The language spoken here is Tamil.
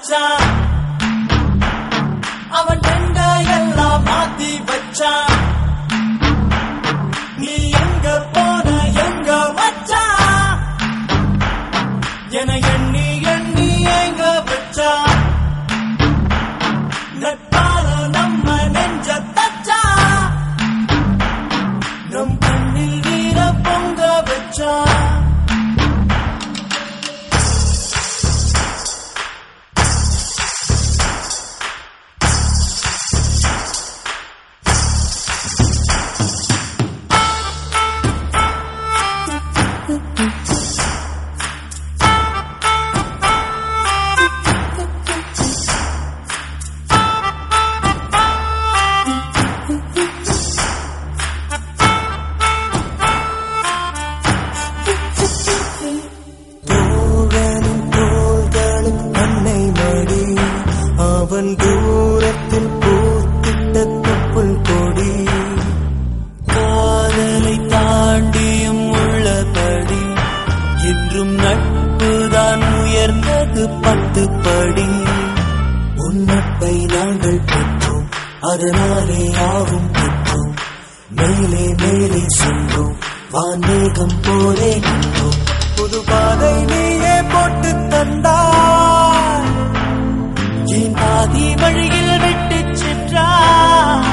மச்சான் அவன் கண்ட எல்லாம் மாத்தி வச்சான் நீ எங்க போன எங்க மச்சான் என எண்ணி எண்ணி எங்க வச்சான் நட்பால நம்ம நெஞ்ச தச்சா நம் கண்ணில் வீர பொங்க வச்சா அவன் தூரத்தில் பூத்திட்ட தொப்புள் கொடி காதலை தாண்டியும் உள்ளபடி என்றும் நட்புதான் உயர்ந்தது 10 படி உன்னப்பை நாங்கள் பெற்றோம் அதனாலே ஆவும் பெற்றோம் மேலே மேலே சென்றோம் வான்மேகம் போலே நின்றோம் புது பாதை நீயே போட்டு தந்தாய் பாதி வழியில் விட்டு சென்றார்